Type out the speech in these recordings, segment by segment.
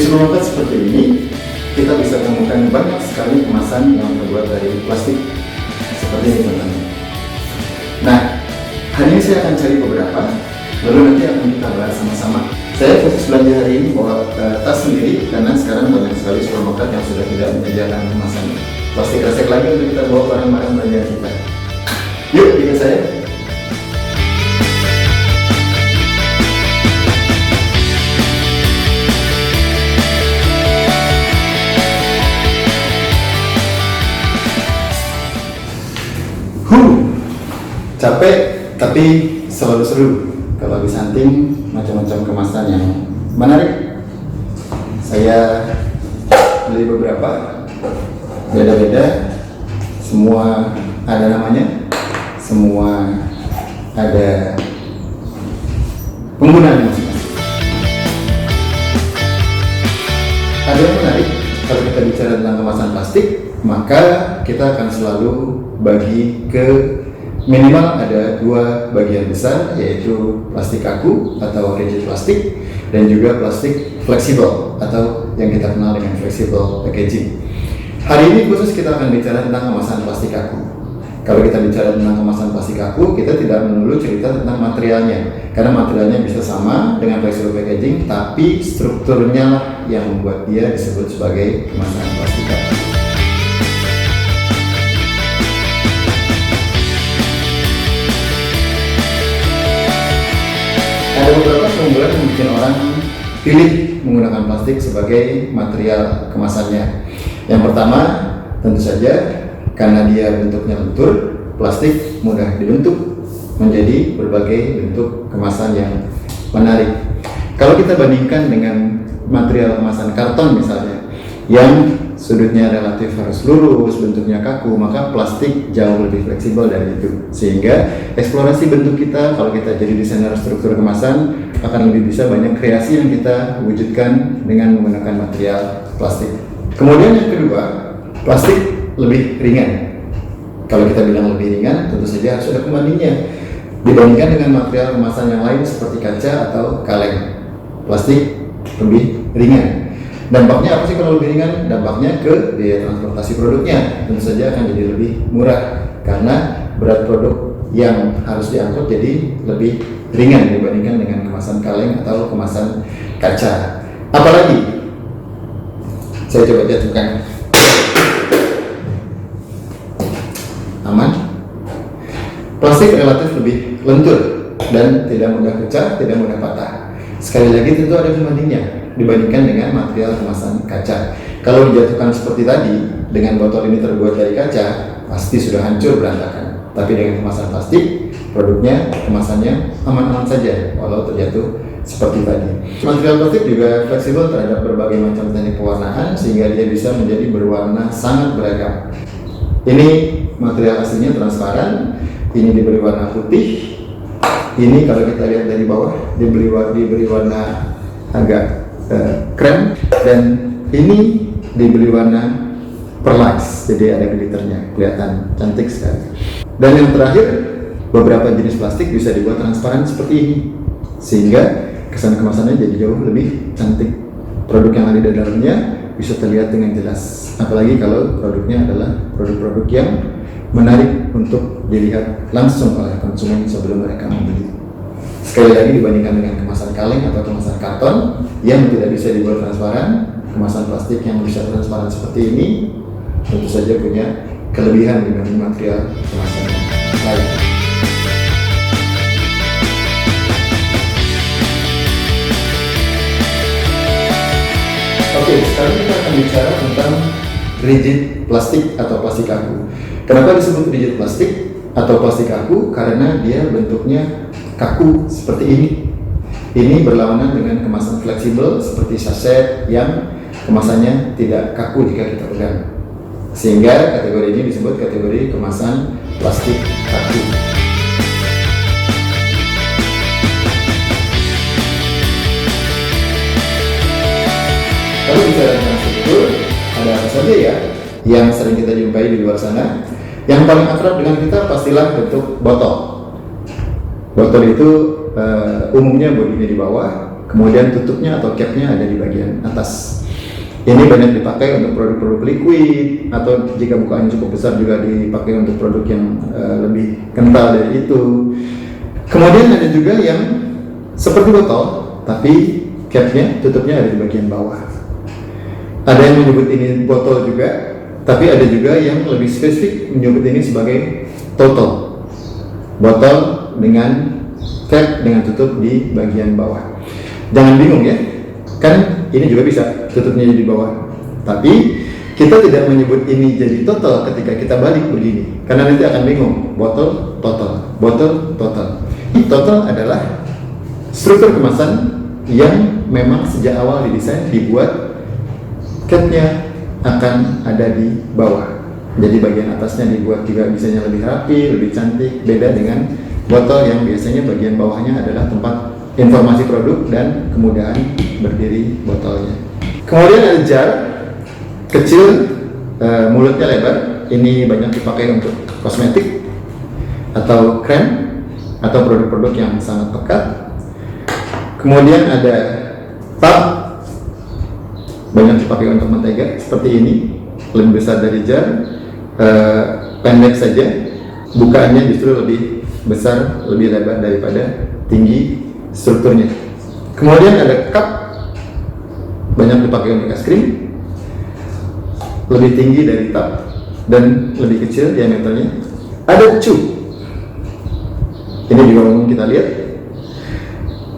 supermarket seperti ini, kita bisa temukan banyak sekali kemasan yang terbuat dari plastik seperti ini teman-teman. Nah, hari ini saya akan cari beberapa, lalu nanti akan kita bahas sama-sama. Saya fokus belanja hari ini bawa tas sendiri karena sekarang banyak sekali supermarket yang sudah tidak menyediakan kemasan plastik resek lagi untuk kita bawa barang-barang belanjaan kita. Yuk, ikut saya. Capek tapi selalu seru kalau habis hunting macam-macam kemasan yang menarik. Saya beli beberapa, beda-beda, semua ada namanya, semua ada penggunaan masing-masing. Ada yang menarik kalau kita bicara tentang kemasan plastik, maka kita akan selalu bagi ke minimal ada dua bagian besar, yaitu plastik kaku atau rigid plastik dan juga plastik fleksibel atau yang kita kenal dengan flexible packaging. Hari ini khusus kita akan bicara tentang kemasan plastik kaku. Kalau kita bicara tentang kemasan plastik kaku, kita tidak melulu cerita tentang materialnya, karena materialnya bisa sama dengan flexible packaging, tapi strukturnya yang membuat dia disebut sebagai kemasan plastik kaku. Ada beberapa keunggulan yang bikin orang pilih menggunakan plastik sebagai material kemasannya. Yang pertama, tentu saja karena dia bentuknya lentur, plastik mudah dibentuk menjadi berbagai bentuk kemasan yang menarik. Kalau kita bandingkan dengan material kemasan karton misalnya, yang sudutnya relatif harus lurus, bentuknya kaku, maka plastik jauh lebih fleksibel dari itu. Sehingga eksplorasi bentuk kita, kalau kita jadi desainer struktur kemasan, akan lebih bisa banyak kreasi yang kita wujudkan dengan menggunakan material plastik. Kemudian yang kedua, plastik lebih ringan. Kalau kita bilang lebih ringan, tentu saja harus ada pembandingnya. Dibandingkan dengan material kemasan yang lain seperti kaca atau kaleng, plastik lebih ringan. Dampaknya apa sih kalau lebih ringan? Dampaknya ke biaya transportasi produknya tentu saja akan jadi lebih murah karena berat produk yang harus diangkut jadi lebih ringan dibandingkan dengan kemasan kaleng atau kemasan kaca. Apalagi saya coba jatuhkan, aman. Plastik relatif lebih lentur dan tidak mudah pecah, tidak mudah patah. Sekali lagi tentu ada pembandingnya dibandingkan dengan material kemasan kaca. Kalau dijatuhkan seperti tadi, dengan botol ini terbuat dari kaca, pasti sudah hancur berantakan. Tapi dengan kemasan plastik, produknya, kemasannya aman-aman saja walau terjatuh seperti tadi. Material plastik juga fleksibel terhadap berbagai macam teknik pewarnaan sehingga dia bisa menjadi berwarna sangat beragam. Ini material aslinya transparan, ini diberi warna putih. Ini kalau kita lihat dari bawah diberi warna agak krem, dan ini diberi warna perlaks, jadi ada glitternya, kelihatan cantik sekali. Dan yang terakhir, beberapa jenis plastik bisa dibuat transparan seperti ini, sehingga kesan kemasannya jadi jauh lebih cantik. Produk yang ada di dalamnya bisa terlihat dengan jelas, apalagi kalau produknya adalah produk-produk yang menarik untuk dilihat langsung oleh konsumen sebelum mereka membeli. Sekali lagi, dibandingkan dengan kemasan kaleng atau kemasan karton yang tidak bisa dibuat transparan, kemasan plastik yang bisa transparan seperti ini tentu saja punya kelebihan dibanding material kemasan lain. Oke, sekarang kita akan bicara tentang rigid plastik atau plastik kaku. Kenapa disebut rigid plastik atau plastik kaku? Karena dia bentuknya kaku seperti ini. Ini berlawanan dengan kemasan fleksibel seperti saset yang kemasannya tidak kaku jika kita pegang. Sehingga kategori ini disebut kategori kemasan plastik kaku. Kalau bicara tentang struktur, ada apa saja ya yang sering kita jumpai di luar sana? Yang paling akrab dengan kita pastilah bentuk botol. Botol itu umumnya bodinya di bawah, kemudian tutupnya atau capnya ada di bagian atas. Ini banyak dipakai untuk produk-produk liquid, atau jika bukaannya cukup besar juga dipakai untuk produk yang lebih kental dari itu. Kemudian ada juga yang seperti botol, tapi capnya, tutupnya ada di bagian bawah. Ada yang menyebut ini botol juga, tapi ada juga yang lebih spesifik menyebut ini sebagai total. Botol dengan cap dengan tutup di bagian bawah. Jangan bingung ya, kan ini juga bisa tutupnya di bawah. Tapi kita tidak menyebut ini jadi total ketika kita balik begini, karena nanti akan bingung. Botol, total, botol, total. Total adalah struktur kemasan yang memang sejak awal didesain, dibuat capnya akan ada di bawah. Jadi bagian atasnya dibuat juga bisanya lebih rapi, lebih cantik. Beda dengan botol yang biasanya bagian bawahnya adalah tempat informasi produk dan kemudahan berdiri botolnya. Kemudian ada jar kecil, mulutnya lebar. Ini banyak dipakai untuk kosmetik atau krem atau produk-produk yang sangat pekat. Kemudian ada tub, banyak dipakai untuk mentega seperti ini, lebih besar dari jar, pendek saja, bukaannya justru lebih besar, lebih lebar daripada tinggi strukturnya. Kemudian ada cup, banyak dipakai untuk es krim, lebih tinggi dari tub dan lebih kecil diameternya. Ada tube, ini juga umum kita lihat.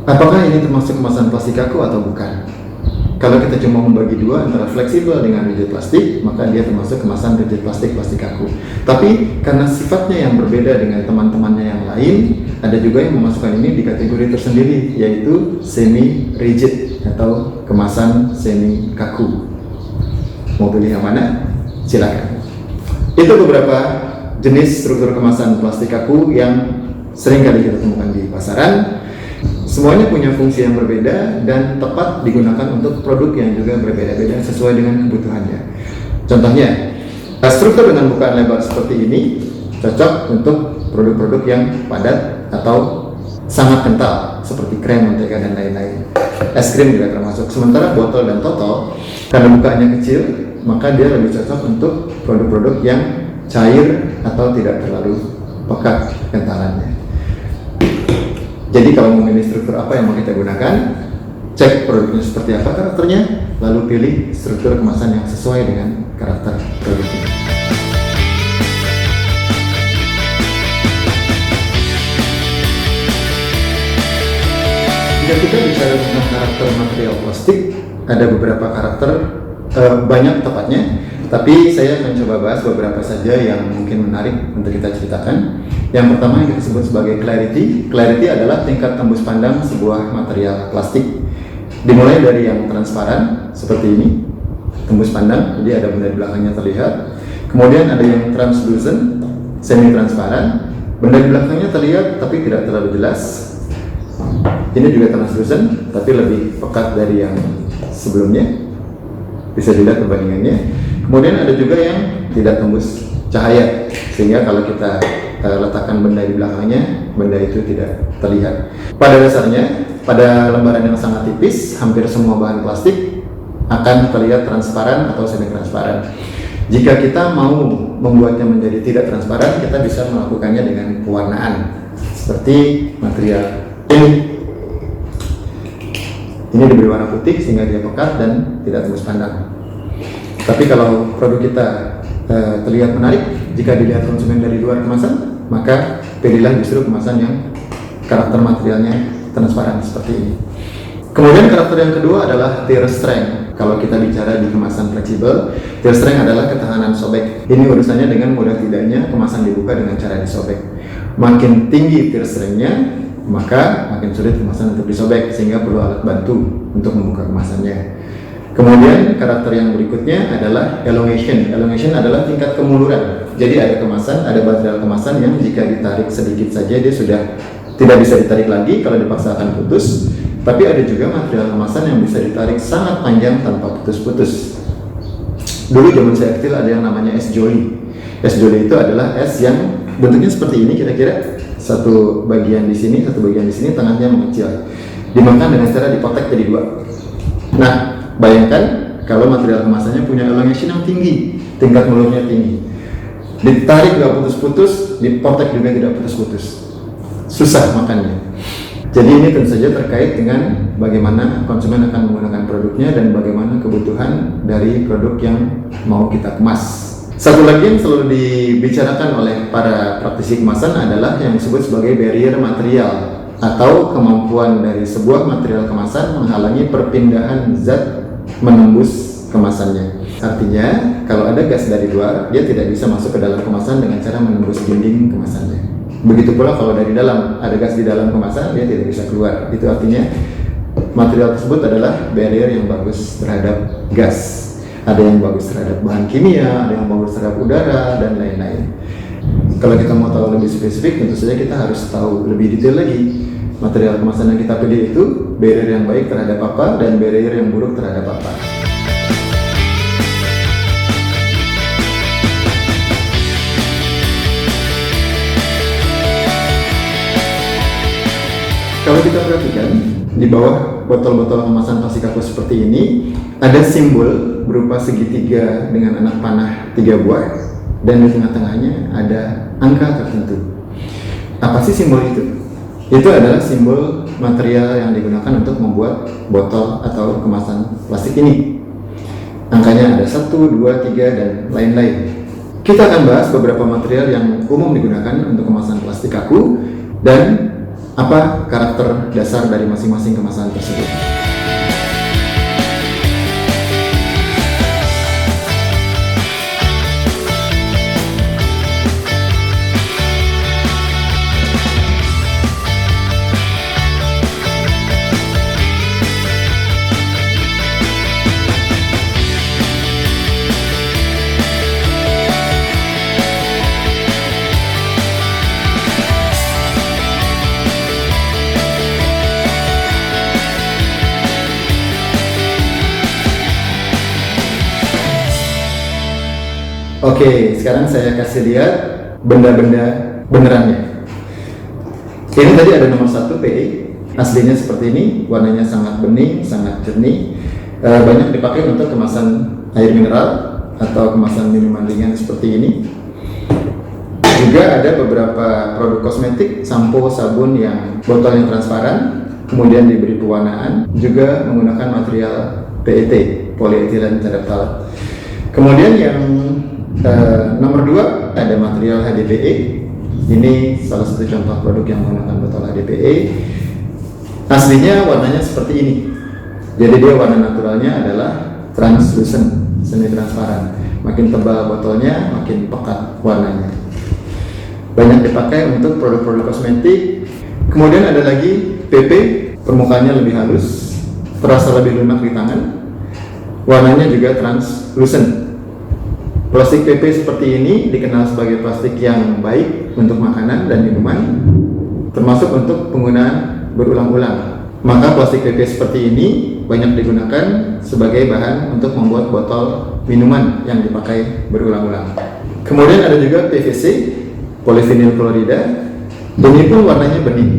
Apakah ini termasuk kemasan plastik kaku atau bukan? Kalau kita cuma membagi dua antara fleksibel dengan rigid plastik, maka dia termasuk kemasan rigid plastik kaku. Tapi karena sifatnya yang berbeda dengan teman-temannya yang lain, ada juga yang memasukkan ini di kategori tersendiri, yaitu semi rigid atau kemasan semi kaku. Mau pilih yang mana? Silakan. Itu beberapa jenis struktur kemasan plastik kaku yang sering kali kita temukan di pasaran. Semuanya punya fungsi yang berbeda dan tepat digunakan untuk produk yang juga berbeda-beda sesuai dengan kebutuhannya. Contohnya, struktur dengan bukaan lebar seperti ini cocok untuk produk-produk yang padat atau sangat kental seperti krem, mentega, dan lain-lain. Es krim juga termasuk. Sementara botol dan total, karena bukaannya kecil, maka dia lebih cocok untuk produk-produk yang cair atau tidak terlalu pekat kentalannya. Jadi kalau memilih struktur apa yang mau kita gunakan, cek produknya seperti apa karakternya, lalu pilih struktur kemasan yang sesuai dengan karakter produknya. Jika kita bicara tentang karakter material plastik, ada beberapa karakter, banyak tepatnya, tapi saya akan coba bahas beberapa saja yang mungkin menarik untuk kita ceritakan. Yang pertama yang kita sebut sebagai clarity. Clarity adalah tingkat tembus pandang sebuah material plastik. Dimulai dari yang transparan seperti ini, tembus pandang, jadi ada benda di belakangnya terlihat. Kemudian ada yang translucent, semi transparan, benda di belakangnya terlihat tapi tidak terlalu jelas. Ini juga translucent, tapi lebih pekat dari yang sebelumnya. Bisa dilihat perbandingannya. Kemudian ada juga yang tidak tembus cahaya, sehingga kalau kita letakkan benda di belakangnya, benda itu tidak terlihat. Pada dasarnya, pada lembaran yang sangat tipis, hampir semua bahan plastik akan terlihat transparan atau semi transparan. Jika kita mau membuatnya menjadi tidak transparan, kita bisa melakukannya dengan pewarnaan seperti material ini. Ini diberi warna putih sehingga dia pekat dan tidak tembus pandang. Tapi kalau produk kita terlihat menarik, jika dilihat konsumen dari luar kemasan, maka pilihlah justru kemasan yang karakter materialnya transparan seperti ini. Kemudian karakter yang kedua adalah tear strength. Kalau kita bicara di kemasan fleksibel, tear strength adalah ketahanan sobek. Ini urusannya dengan mudah tidaknya kemasan dibuka dengan cara disobek. Makin tinggi tear strength-nya, maka makin sulit kemasan untuk disobek, sehingga perlu alat bantu untuk membuka kemasannya. Kemudian karakter yang berikutnya adalah elongation. Elongation adalah tingkat kemuluran. Jadi ada kemasan, ada material kemasan yang jika ditarik sedikit saja dia sudah tidak bisa ditarik lagi kalau dipaksa akan putus. Tapi ada juga material kemasan yang bisa ditarik sangat panjang tanpa putus-putus. Dulu zaman saya kecil ada yang namanya es joli. Es joli itu adalah es yang bentuknya seperti ini kira-kira. Satu bagian di sini, satu bagian di sini, tangannya mengecil. dimakan dengan cara dipotek jadi 2. Nah, bayangkan kalau material kemasannya punya elongation yang tinggi, tingkat mulutnya tinggi, ditarik gak putus-putus, dipotek juga tidak putus-putus, susah makannya. Jadi ini tentu saja terkait dengan bagaimana konsumen akan menggunakan produknya dan bagaimana kebutuhan dari produk yang mau kita kemas. Satu lagi yang selalu dibicarakan oleh para praktisi kemasan adalah yang disebut sebagai barrier material atau kemampuan dari sebuah material kemasan menghalangi perpindahan zat menembus kemasannya. Artinya, kalau ada gas dari luar, dia tidak bisa masuk ke dalam kemasan dengan cara menembus dinding kemasannya. Begitu pula kalau dari dalam, ada gas di dalam kemasan, dia tidak bisa keluar. Itu artinya material tersebut adalah barrier yang bagus terhadap gas. Ada yang bagus terhadap bahan kimia, ada yang bagus terhadap udara, dan lain-lain. Kalau kita mau tahu lebih spesifik, tentu saja kita harus tahu lebih detail lagi. Material kemasan yang kita pilih itu barrier yang baik terhadap apa dan barrier yang buruk terhadap apa. Kalau kita perhatikan, di bawah botol-botol kemasan plastik aku seperti ini, ada simbol berupa segitiga dengan anak panah 3 buah, dan di tengah-tengahnya ada angka tertentu. Apa sih simbol itu? Itu adalah simbol material yang digunakan untuk membuat botol atau kemasan plastik ini. Angkanya ada 1, 2, 3, dan lain-lain. Kita akan bahas beberapa material yang umum digunakan untuk kemasan plastik kaku dan apa karakter dasar dari masing-masing kemasan tersebut. Oke, sekarang saya kasih lihat benda-benda benerannya. Ini tadi ada nomor 1 PE, aslinya seperti ini, warnanya sangat bening, sangat jernih, banyak dipakai untuk kemasan air mineral atau kemasan minuman ringan seperti ini. Juga ada beberapa produk kosmetik, sampo, sabun yang botolnya transparan, kemudian diberi pewarnaan, juga menggunakan material PET, polyethylene terephthalate. Kemudian yang nomor 2 ada material HDPE. Ini salah satu contoh produk yang menggunakan botol HDPE. Aslinya warnanya seperti ini. Jadi dia warna naturalnya adalah translucent, semi transparan. Makin tebal botolnya, makin pekat warnanya. Banyak dipakai untuk produk-produk kosmetik. Kemudian ada lagi PP, permukaannya lebih halus, terasa lebih lunak di tangan. Warnanya juga translucent. Plastik PP seperti ini dikenal sebagai plastik yang baik untuk makanan dan minuman, termasuk untuk penggunaan berulang-ulang. Maka plastik PP seperti ini banyak digunakan sebagai bahan untuk membuat botol minuman yang dipakai berulang-ulang. Kemudian ada juga PVC, polyvinyl klorida. Ini pun warnanya bening.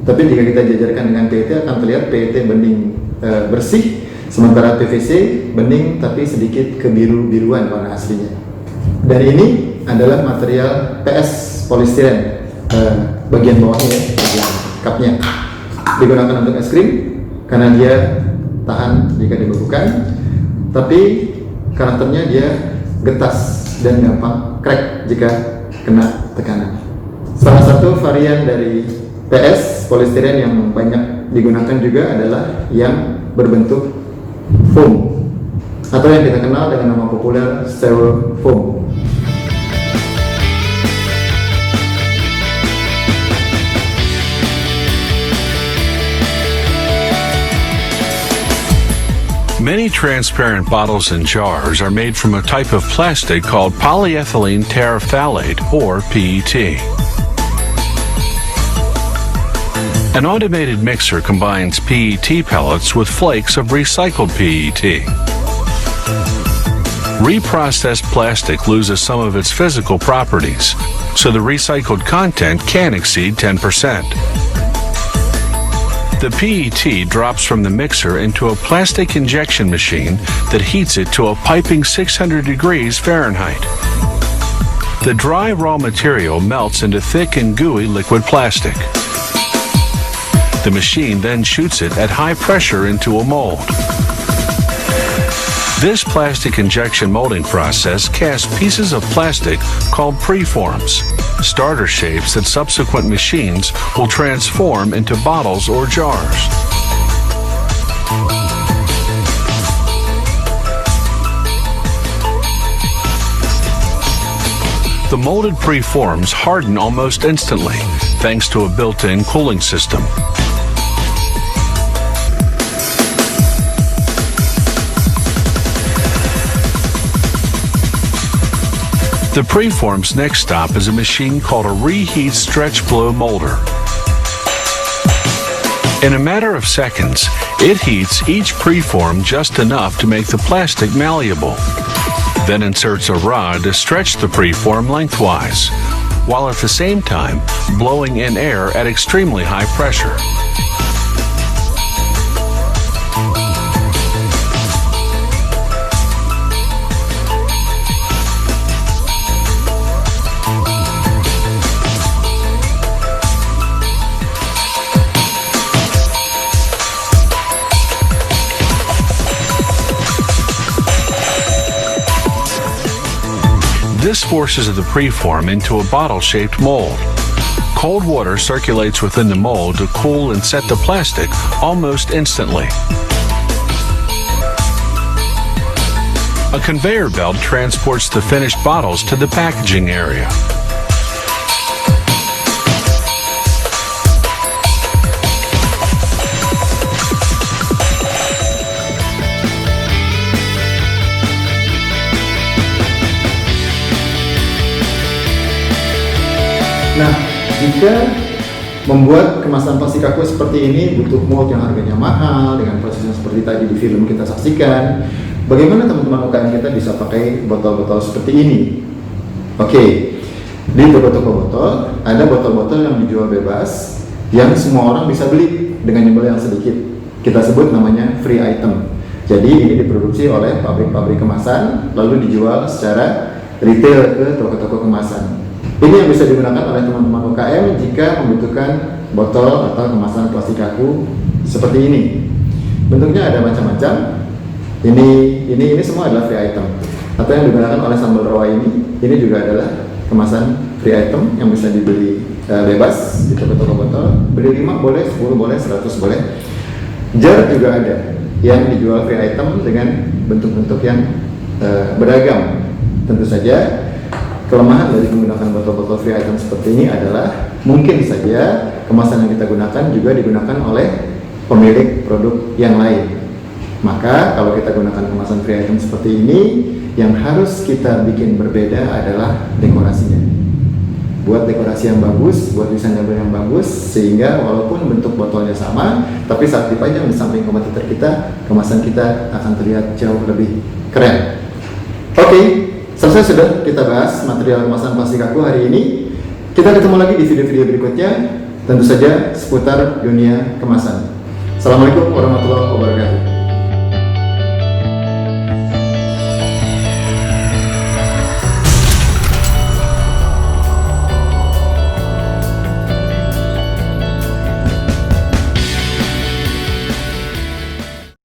Tapi jika kita jajarkan dengan PET akan terlihat PET bening bersih, sementara PVC bening tapi sedikit kebiru-biruan warna aslinya. Dan ini adalah material PS, polistiren, bagian bawahnya ya, bagian cupnya. Digunakan untuk es krim karena dia tahan jika dibekukan, tapi karakternya dia getas dan gampang crack jika kena tekanan. Salah satu varian dari PS, polistiren yang banyak digunakan juga adalah yang berbentuk foam atau yang kita kenal dengan nama populer styrofoam. Many transparent bottles and jars are made from a type of plastic called polyethylene terephthalate, or PET. An automated mixer combines PET pellets with flakes of recycled PET. Reprocessed plastic loses some of its physical properties, so the recycled content can exceed 10%. The PET drops from the mixer into a plastic injection machine that heats it to a piping 600 degrees Fahrenheit. The dry raw material melts into thick and gooey liquid plastic. The machine then shoots it at high pressure into a mold. This plastic injection molding process casts pieces of plastic called preforms, starter shapes that subsequent machines will transform into bottles or jars. The molded preforms harden almost instantly, thanks to a built-in cooling system. The preform's next stop is a machine called a reheat stretch blow molder. In a matter of seconds, it heats each preform just enough to make the plastic malleable, then inserts a rod to stretch the preform lengthwise, while at the same time blowing in air at extremely high pressure. This forces the preform into a bottle-shaped mold. Cold water circulates within the mold to cool and set the plastic almost instantly. A conveyor belt transports the finished bottles to the packaging area. Nah, jika membuat kemasan plastik kaku seperti ini butuh mold yang harganya mahal dengan proses yang seperti tadi di film kita saksikan, bagaimana teman-teman UKM kita bisa pakai botol-botol seperti ini? Oke, di toko-toko botol ada botol-botol yang dijual bebas yang semua orang bisa beli dengan jumlah yang sedikit. Kita sebut namanya free item. Jadi ini diproduksi oleh pabrik-pabrik kemasan lalu dijual secara retail ke toko-toko kemasan. Ini yang bisa digunakan oleh teman-teman UKM jika membutuhkan botol atau kemasan plastik kaku seperti ini. Bentuknya ada macam-macam. Ini semua adalah free item. Atau yang digunakan oleh sambal rawa ini juga adalah kemasan free item yang bisa dibeli bebas di toko-toko botol. Beli 5 boleh, 10 boleh, 100 boleh. Jar juga ada yang dijual free item dengan bentuk-bentuk yang beragam. Tentu saja kelemahan dari menggunakan botol-botol free item seperti ini adalah mungkin saja kemasan yang kita gunakan juga digunakan oleh pemilik produk yang lain. Maka kalau kita gunakan kemasan free item seperti ini, yang harus kita bikin berbeda adalah dekorasinya. Buat dekorasi yang bagus, buat desain label yang bagus, sehingga walaupun bentuk botolnya sama, tapi saat dipajang di samping kompetitor kita, kemasan kita akan terlihat jauh lebih keren. Oke. Selesai sudah kita bahas material kemasan plastik kaku hari ini. Kita ketemu lagi di video-video berikutnya, tentu saja seputar dunia kemasan. Assalamualaikum warahmatullahi wabarakatuh.